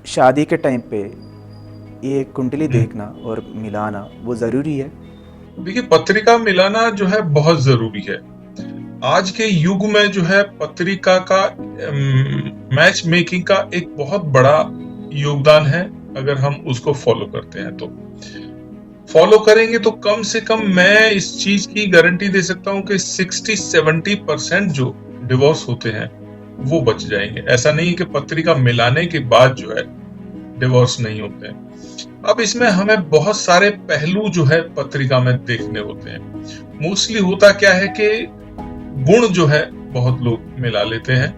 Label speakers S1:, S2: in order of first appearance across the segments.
S1: शादी के टाइम पे ये कुंडली देखना और मिलाना वो ज़रूरी है?
S2: देखिए, पत्रिका मिलाना जो है बहुत जरूरी है। आज के युग में जो है पत्रिका का मैच मेकिंग का एक बहुत बड़ा योगदान है। अगर हम उसको फॉलो करते हैं तो फॉलो करेंगे तो कम से कम मैं इस चीज की गारंटी दे सकता हूं कि 60-70% जो डिवोर्स होते हैं वो बच जाएंगे। ऐसा नहीं कि पत्रिका मिलाने के बाद जो है डिवोर्स नहीं होते हैं। अब इसमें हमें बहुत सारे पहलू जो है पत्रिका में देखने होते हैं। मोस्टली होता क्या है कि गुण जो है बहुत लोग मिला लेते हैं।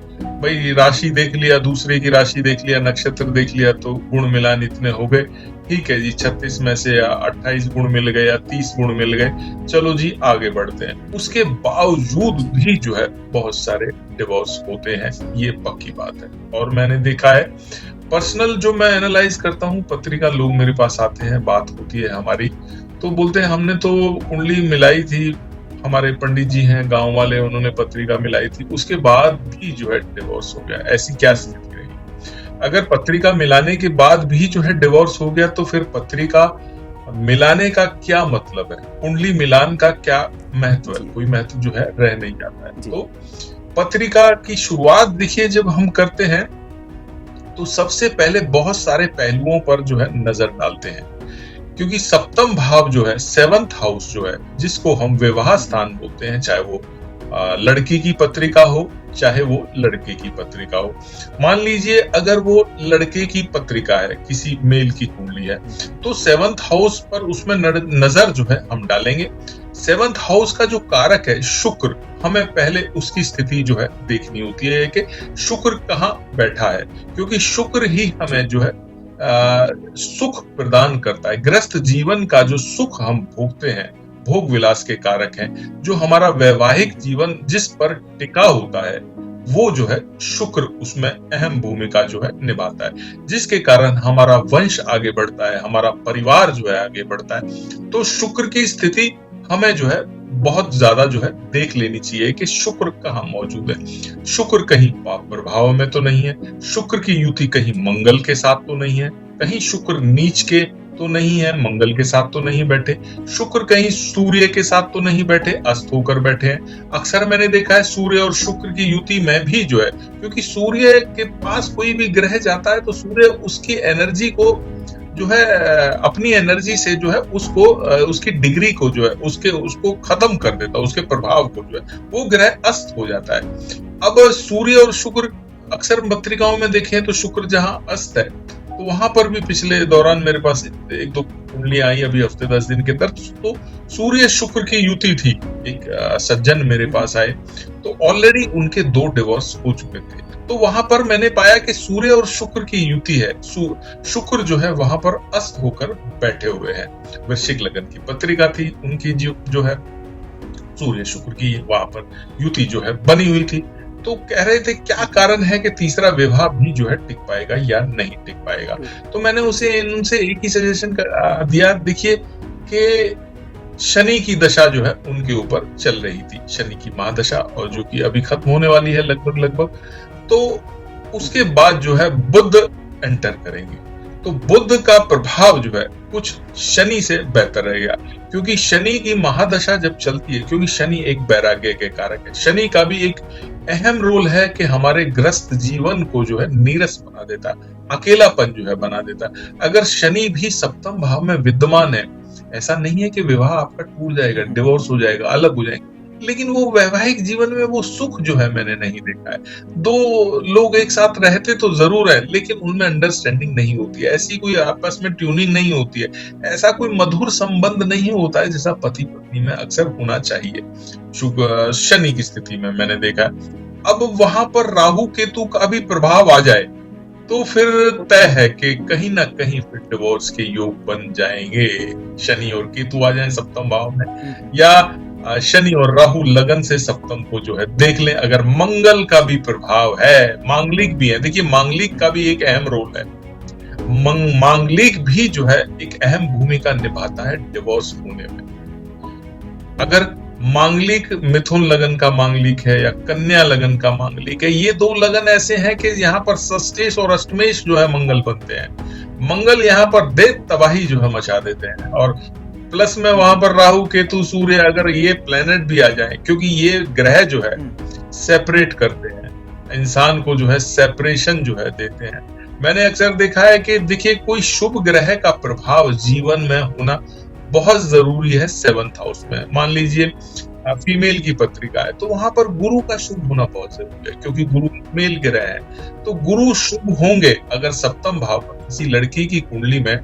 S2: भाई राशि देख लिया, दूसरे की राशि देख लिया, नक्षत्र देख लिया तो गुण मिलान इतने हो गए। ठीक है जी, 36 में से 28 गुण मिल गए या 30 गुण मिल गए, चलो जी आगे बढ़ते हैं। उसके बावजूद भी जो है बहुत सारे डिवोर्स होते हैं, ये पक्की बात है। और मैंने देखा है पर्सनल, जो मैं एनालाइज करता हूँ पत्रिका, लोग मेरे पास आते हैं, बात होती है हमारी, तो बोलते हैं हमने तो कुंडली मिलाई थी, हमारे पंडित जी हैं गांव वाले, उन्होंने पत्रिका मिलाई थी, उसके बाद भी जो है डिवोर्स हो गया। ऐसी क्या स्थिति रही? अगर पत्रिका मिलाने के बाद भी जो है डिवोर्स हो गया तो फिर पत्रिका मिलाने का क्या मतलब है? कुंडली मिलान का क्या महत्व है? कोई महत्व जो है रह नहीं जाता है। तो पत्रिका की शुरुआत देखिए जब हम करते हैं तो सबसे पहले बहुत सारे पहलुओं पर जो है नजर डालते हैं, क्योंकि सप्तम भाव जो है, 7th हाउस जो है, जिसको हम विवाह स्थान बोलते हैं, चाहे वो लड़की की पत्रिका हो चाहे वो लड़के की पत्रिका हो। मान लीजिए अगर वो लड़के की पत्रिका है, किसी मेल की कुंडली है, तो 7th हाउस पर उसमें नजर जो है हम डालेंगे। 7th हाउस का जो कारक है शुक्र, हमें पहले उसकी स्थिति जो है देखनी होती है कि शुक्र कहाँ बैठा है, क्योंकि शुक्र ही हमें जो है सुख प्रदान करता है। ग्रस्त जीवन का जो सुख हम भोगते हैं, भोग विलास के कारक हैं, जो हमारा वैवाहिक जीवन जिस पर टिका होता है, वो जो है शुक्र उसमें अहम भूमिका जो है निभाता है, जिसके कारण हमारा वंश आगे बढ़ता है, हमारा परिवार जो है आगे बढ़ता है। तो शुक्र की स्थिति हमें जो है बहुत ज्यादा जो है देख लेनी चाहिए कि शुक्र कहाँ मौजूद है। शुक्र कहीं पाप प्रभाव में तो नहीं है, शुक्र की युति कहीं मंगल के साथ तो नहीं है, कहीं शुक्र नीच के तो नहीं है, मंगल के साथ तो नहीं बैठे, शुक्र कहीं सूर्य के साथ तो नहीं बैठे, अस्त होकर बैठे हैं। अक्सर मैंने देखा है सूर्य और शुक्र की युति में भी जो है, क्योंकि सूर्य के पास कोई भी ग्रह जाता है तो सूर्य उसकी एनर्जी को जो है, अपनी एनर्जी से जो है उसको, उसकी डिग्री को जो है उसको खत्म कर देता है, उसके प्रभाव को जो है, वो ग्रह अस्त हो जाता है। अब सूर्य और शुक्र अक्सर पत्रिकाओं में देखें तो शुक्र जहां अस्त है तो वहां पर भी पिछले दौरान मेरे पास 1-2 कुंडलियां आई अभी हफ्ते 10 दिन के अंदर, तो सूर्य शुक्र की युति थी। एक सज्जन मेरे पास आए तो ऑलरेडी उनके 2 डिवोर्स हो चुके थे, तो वहां पर मैंने पाया कि सूर्य और शुक्र की युति है। शुक्र जो है वहां पर अस्त होकर बैठे हुए हैं। वृश्चिक लगन की पत्रिका थी, उनकी जो है सूर्य शुक्र की वहां पर युति जो है बनी हुई थी। तो कह रहे थे क्या कारण है कि तीसरा विवाह भी जो है टिक पाएगा या नहीं टिक पाएगा। तो मैंने उनसे एक ही सजेशन दिया, देखिए कि शनि की दशा जो है उनके ऊपर चल रही थी, शनि की महादशा, और जो कि अभी खत्म होने वाली है लगभग। तो उसके बाद जो है बुध एंटर करेंगे, तो बुध का प्रभाव जो है कुछ शनि से बेहतर रहेगा, क्योंकि शनि की महादशा जब चलती है, क्योंकि शनि एक वैराग्य के कारक है, शनि का भी एक अहम रोल है कि हमारे ग्रस्त जीवन को जो है नीरस बना देता है, अकेलापन जो है बना देता है। अगर शनि भी सप्तम भाव में विद्यमान है, ऐसा नहीं है कि विवाह आपका टूट जाएगा, डिवोर्स हो जाएगा, अलग हो जाएगा, लेकिन वो वैवाहिक जीवन में वो सुख जो है मैंने नहीं देखा है। 2 लोग एक साथ रहते तो जरूर है, लेकिन उनमें अंडरस्टैंडिंग नहीं होती है, ऐसी कोई आपस में ट्यूनिंग नहीं होती है, ऐसा कोई मधुर संबंध नहीं होता है जैसा पति पत्नी में अक्सर होना चाहिए शनि की स्थिति में मैंने देखा है। अब वहां पर राहु केतु का भी प्रभाव आ जाए तो फिर तय है कि कहीं ना कहीं फिर डिवोर्स के योग बन जाएंगे। शनि और केतु आ जाए सप्तम भाव में, या शनि और राहु लगन से सप्तम को जो है देख लें। अगर मंगल का भी प्रभाव है, मांगलिक भी है, देखिए मांगलिक का भी एक अहम रोल है, मांगलिक भी जो है एक अहम भूमिका निभाता है डिवोर्स होने में। अगर मांगलिक मिथुन लगन का मांगलिक है या कन्या लगन का मांगलिक है। ये 2 लगन ऐसे हैं कि यहाँ पर षष्ठेश और अष्टमेश जो है मंगल बनते हैं। मंगल यहाँ पर देव तबाही जो है मचा देते हैं, और प्लस में वहां पर राहु केतु सूर्य अगर ये प्लेनेट भी आ जाए, क्योंकि ये ग्रह जो है सेपरेट करते हैं इंसान को, जो है सेपरेशन जो है देते हैं। मैंने अक्सर देखा है कि देखिए कोई शुभ ग्रह का प्रभाव जीवन में होना बहुत जरूरी है 7th हाउस में। मान लीजिए फीमेल की पत्रिका है तो वहां पर गुरु का शुभ होना बहुत जरूरी है, क्योंकि गुरु मेल ग्रह है। तो गुरु शुभ होंगे अगर 7th भाव पर किसी लड़की की कुंडली में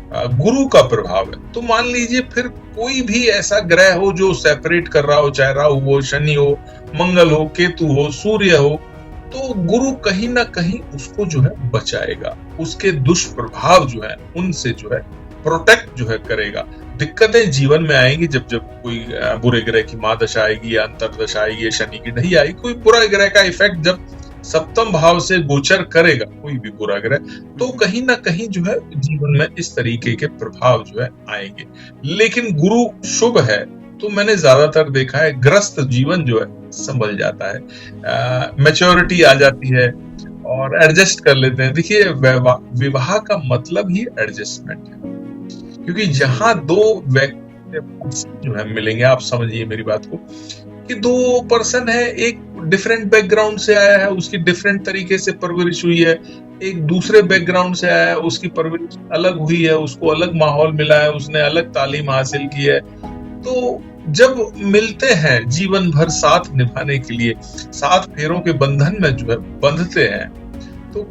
S2: गुरु का प्रभाव है, तो मान लीजिए फिर कोई भी ऐसा ग्रह हो जो सेपरेट कर रहा हो, चाहे राहु हो, शनि हो, मंगल हो, केतु हो, सूर्य हो, तो गुरु कहीं ना कहीं उसको जो है बचाएगा, उसके दुष्प्रभाव जो है उनसे जो है प्रोटेक्ट जो है करेगा। दिक्कतें जीवन में आएंगी जब जब कोई बुरे ग्रह की महादशा आएगी या अंतरदशा आएगी या शनि की ढही आएगी, कोई बुरा ग्रह का इफेक्ट जब 7th भाव से गोचर करेगा कोई भी बुरा ग्रह, तो कहीं ना कहीं जो है जीवन में इस तरीके के प्रभाव जो है आएंगे। लेकिन गुरु शुभ है तो मैंने ज्यादातर देखा है ग्रस्त जीवन जो है संभल जाता है, मैच्योरिटी आ जाती है और एडजस्ट कर लेते हैं। देखिए विवाह का मतलब ही एडजस्टमेंट है, क्योंकि जहां 2 व्यक्ति जो है मिलेंगे, आप समझिए मेरी बात को, कि 2 पर्सन है, एक डिफरेंट बैकग्राउंड से आया है, उसकी डिफरेंट तरीके से परवरिश हुई है, एक दूसरे बैकग्राउंड से आया है, उसकी परवरिश अलग हुई है, उसको अलग माहौल मिला है, उसने अलग तालीम हासिल की है। तो जब मिलते हैं जीवन भर साथ निभाने के लिए, 7 फेरों के बंधन में जो है बंधते हैं, तो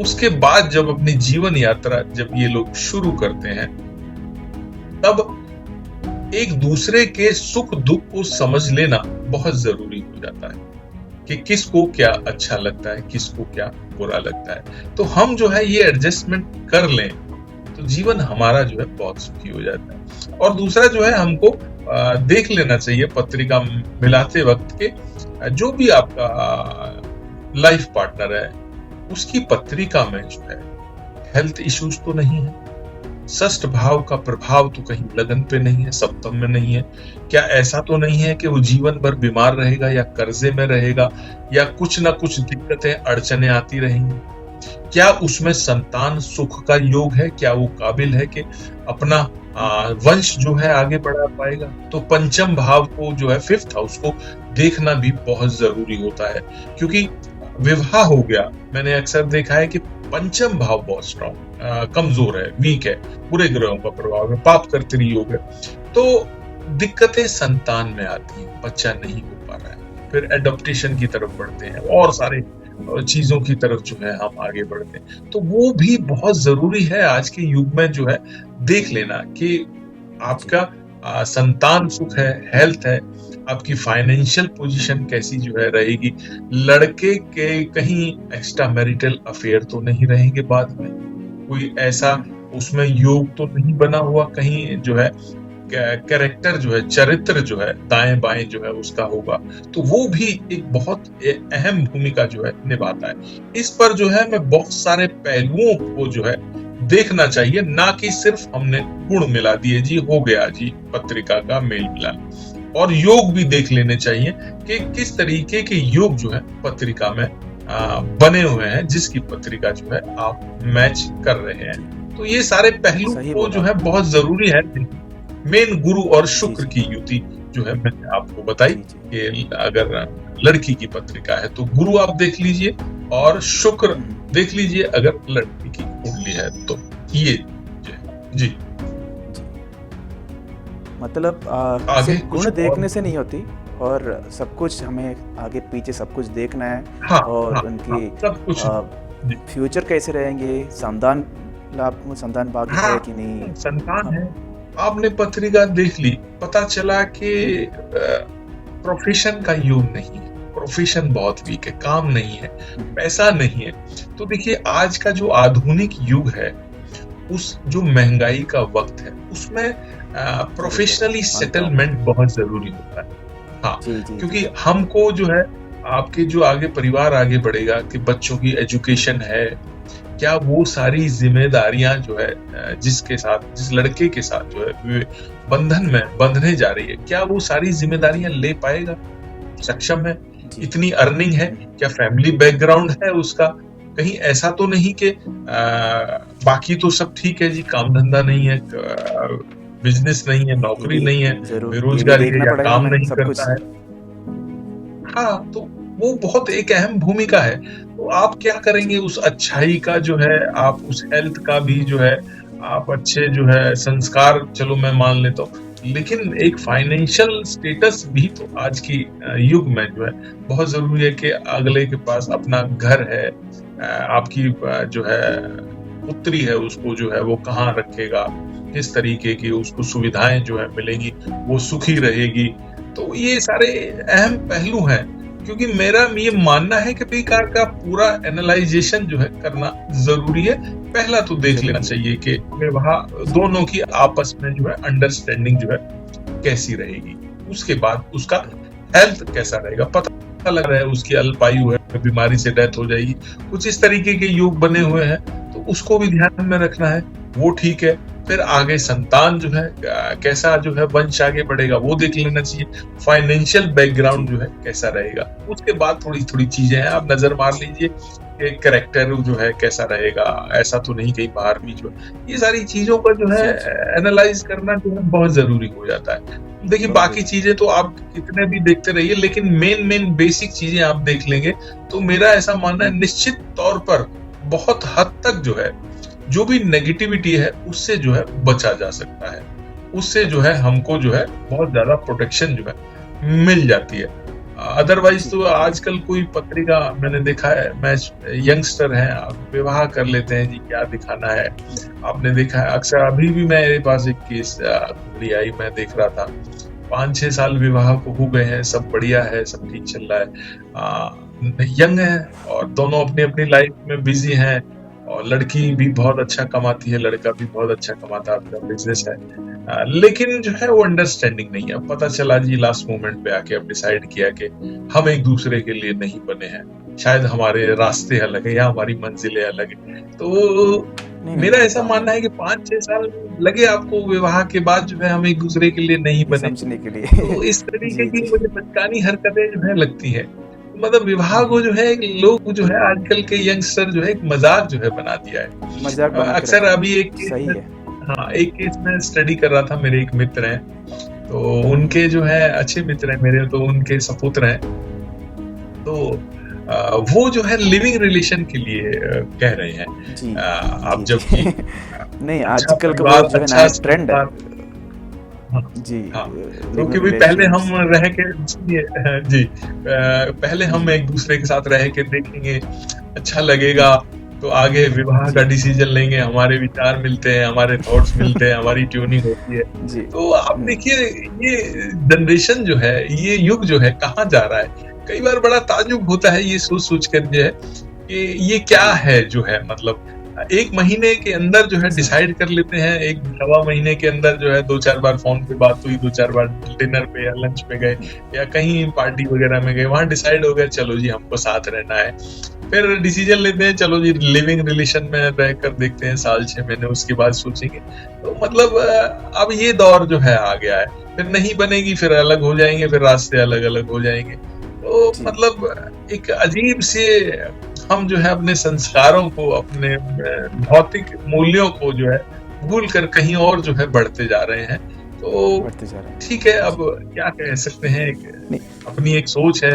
S2: उसके बाद जब अपनी जीवन यात्रा जब ये लोग शुरू करते हैं, तब एक दूसरे के सुख दुख को समझ लेना बहुत जरूरी हो जाता है कि किसको क्या अच्छा लगता है, किसको क्या बुरा लगता है। तो हम जो है ये एडजस्टमेंट कर लें तो जीवन हमारा जो है बहुत सुखी हो जाता है। और दूसरा जो है हमको देख लेना चाहिए पत्रिका मिलाते वक्त के जो भी आपका लाइफ पार्टनर है उसकी पत्रिका में जो है हेल्थ इश्यूज तो नहीं है, 6th भाव का प्रभाव तो कहीं लगन पे नहीं है, 7th में नहीं है, क्या ऐसा तो नहीं है कि वो जीवन भर बीमार रहेगा या कर्जे में रहेगा या कुछ ना कुछ दिक्कतें अड़चने आती रहेंगी, क्या उसमें संतान सुख का योग है, क्या वो काबिल है कि अपना वंश जो है आगे बढ़ा पाएगा। तो 5th भाव को जो है 5th हाउस को देखना भी बहुत जरूरी होता है, क्योंकि विवाह हो गया, मैंने अक्सर देखा है कि 5th भाव बहुत स्ट्रॉन्ग कमजोर है, वीक है, बुरे ग्रहों का प्रभाव है, पाप कर्तरी योग है, तो दिक्कतें संतान में आती हैं, बच्चा नहीं हो पा रहा है, फिर एडॉप्टेशन की तरफ बढ़ते हैं और सारे चीजों की तरफ जो है हम आगे बढ़ते हैं। तो वो भी बहुत जरूरी है आज के युग में जो है देख लेना कि आपका संतान सुख है, हेल्थ है, आपकी फाइनेंशियल पोजीशन कैसी जो है रहेगी, लड़के के कहीं एक्स्ट्रा मैरिटल अफेयर तो नहीं रहेंगे बाद में, कोई ऐसा उसमें योग तो नहीं बना हुआ कहीं जो है कैरेक्टर जो है, चरित्र जो है दाएं बाएं जो है उसका होगा, तो वो भी एक बहुत अहम भूमिका जो है निभाता है। इस पर जो है मैं बहुत सारे पहलुओं को जो है देखना चाहिए, ना कि सिर्फ हमने गुण मिला दिए जी हो गया जी पत्रिका का मेल मिलान, और योग भी देख लेने चाहिए कि किस तरीके के योग जो है पत्रिका में बने हुए हैं, जिसकी पत्रिका जो है आप मैच कर रहे हैं। तो ये सारे पहलू को जो है बहुत जरूरी है। मेन गुरु और शुक्र की युति जो है मैंने आपको बताई कि अगर लड़की की पत्रिका है तो गुरु आप देख लीजिए और शुक्र देख लीजिए अगर लड़की की कुंडली है तो। ये जी
S1: मतलब सिर्फ गुण देखने से नहीं होती, और सब कुछ हमें आगे पीछे सब कुछ देखना है।
S2: हाँ,
S1: और
S2: हाँ,
S1: उनकी
S2: सब कुछ
S1: फ्यूचर कैसे रहेंगे, संतान भाग्य है कि नहीं,
S2: संतान है। आपने पत्रिका देख ली, पता चला कि प्रोफेशन का योग नहीं है, प्रोफेशन बहुत वीक है, काम नहीं है, पैसा नहीं है। तो देखिए आज का जो आधुनिक युग है, उस जो महंगाई का वक्त है, उसमें प्रोफेशनली सेटलमेंट बहुत जरूरी होता है। हाँ, क्योंकि हमको जो है आपके जो आगे परिवार आगे बढ़ेगा कि बच्चों की एजुकेशन है, क्या वो सारी जिम्मेदारियां जो है जिस लड़के के साथ जो है बंधन में बंधने जा रही है, क्या वो सारी जिम्मेदारियां ले पाएगा, सक्षम है, इतनी अर्निंग है, क्या फैमिली बैकग्राउंड है उसका, कहीं ऐसा तो नहीं कि बाकी तो सब ठीक है जी, काम धंधा नहीं है, बिजनेस नहीं है, नौकरी नहीं है, बेरोजगारी है या काम नहीं करता है। हाँ, तो वो बहुत एक अहम भूमिका है। तो आप क्या करेंगे उस अच्छाई का जो है, आप उस हेल्थ का भी जो है, आप अच्छे जो है संस्कार, चलो मैं मान लेता हूँ, लेकिन एक फाइनेंशियल स्टेटस भी तो आज की युग में जो है बहुत जरूरी है कि अगले के पास अपना घर है, आपकी जो है पुत्री है, उसको जो है वो कहाँ रखेगा, किस तरीके की उसको सुविधाएं जो है मिलेंगी, वो सुखी रहेगी। तो ये सारे अहम पहलू हैं, क्योंकि मेरा ये मानना है कि बेकार का पूरा एनालाइजेशन जो है करना जरूरी है। पहला तो देख लेना चाहिए कि वहाँ दोनों की आपस में जो है अंडरस्टैंडिंग जो है कैसी रहेगी, उसके बाद उसका हेल्थ कैसा रहेगा। पता लग रहा है उसकी अल्पायु है, बीमारी से डेथ हो जाएगी, कुछ इस तरीके के योग बने हुए हैं, तो उसको भी ध्यान में रखना है, वो ठीक है। फिर आगे संतान जो है कैसा जो है वंश आगे बढ़ेगा वो देख लेना चाहिए, फाइनेंशियल बैकग्राउंड जो है कैसा रहेगा। उसके बाद थोड़ी थोड़ी चीजें हैं, आप नजर मार लीजिए कि कैरेक्टर जो है कैसा रहेगा, ऐसा तो नहीं कहीं बाहर भी जो है, ये सारी चीजों का जो है एनालाइज करना जो है बहुत जरूरी हो जाता है। देखिए बाकी चीजें तो आप कितने भी देखते रहिए, लेकिन मेन बेसिक चीजें आप देख लेंगे तो मेरा ऐसा मानना है निश्चित तौर पर बहुत हद तक जो है जो भी नेगेटिविटी है उससे जो है बचा जा सकता है, उससे जो है हमको जो है बहुत ज्यादा प्रोटेक्शन जो है मिल जाती है। अदरवाइज तो आजकल कोई पत्रिका मैंने देखा है, मैच यंगस्टर हैं, आप विवाह कर लेते हैं जी, क्या दिखाना है। आपने देखा है अक्सर, अभी भी मेरे पास एक केस आई, मैं देख रहा था, 5-6 साल विवाह को हो गए हैं, सब बढ़िया है, सब ठीक चल रहा है, यंग है और दोनों अपनी अपनी लाइफ में बिजी हैं, और लड़की भी बहुत अच्छा कमाती है, लड़का भी बहुत अच्छा कमाता है, अपना बिजनेस है, लेकिन जो है वो अंडरस्टैंडिंग नहीं है। पता चला जी लास्ट मोमेंट पे आके अब डिसाइड किया कि हम एक दूसरे के लिए नहीं बने हैं, शायद हमारे रास्ते अलग है या हमारी मंजिलें अलग है। तो मेरा ऐसा मानना है कि 5-6 साल लगे आपको विवाह के बाद जो है हम एक दूसरे के लिए नहीं बने,
S1: समझने के लिए
S2: तो इस तरीके की मुझे बचकानी हरकतें जो है लगती है। मतलब विवाह को जो है लोग जो है आजकल के यंगस्टर जो है एक मजाक जो है बना दिया है,
S1: मजाक बना के
S2: अक्सर अभी एक
S1: सही है।
S2: हाँ, एक केस में स्टडी कर रहा था, मेरे एक मित्र हैं, तो उनके जो है अच्छे मित्र हैं मेरे, तो उनके सपुत्र हैं, तो वो जो है लिविंग रिलेशन के लिए कह रहे हैं। आप जबकि
S1: नहीं, आजकल का जो है नया ट्रेंड है
S2: जी, हाँ, क्योंकि भी पहले हम रह के जी पहले हम एक दूसरे के साथ रह के देखेंगे, अच्छा लगेगा तो आगे विवाह का डिसीजन लेंगे, हमारे विचार मिलते हैं, हमारे थॉट्स मिलते हैं, हमारी ट्यूनिंग होती है। तो आप देखिए ये जनरेशन जो है, ये युग जो है कहाँ जा रहा है। कई बार बड़ा ताज्जुब होता है ये सोच कर जो है कि ये क्या है जो है, मतलब 1 महीने के अंदर जो है डिसाइड कर लेते हैं, 1-1.25 महीने के अंदर जो है 2-4 बार फोन पे बात हुई, 2-4 बार डिनर पे या लंच पे गए या कहीं पार्टी वगैरह में गए, वहां डिसाइड हो गया चलो जी हमको साथ रहना है। फिर डिसीजन लेते हैं चलो जी लिविंग रिलेशन में रहकर देखते हैं साल 6 महीने, उसके बाद सोचेंगे। तो मतलब अब ये दौर जो है आ गया है, फिर नहीं बनेगी, फिर अलग हो जाएंगे, फिर रास्ते अलग अलग हो जाएंगे। तो मतलब एक अजीब से हम जो है अपने संस्कारों को, अपने भौतिक मूल्यों को जो है भूल कर कहीं और जो है बढ़ते जा रहे हैं। तो ठीक है, अब क्या कह सकते हैं, अपनी एक सोच है,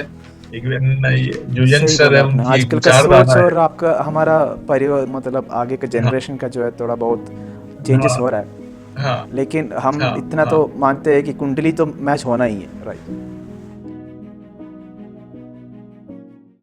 S2: एक जो यंगस्टर है उनकी
S1: आजकल का सोच और आपका हमारा परिवार, मतलब आगे का जनरेशन का जो है थोड़ा बहुत चेंजेस हो रहा है। लेकिन हम इतना तो मानते हैं कि कुंडली तो मैच होना ही है, राइट।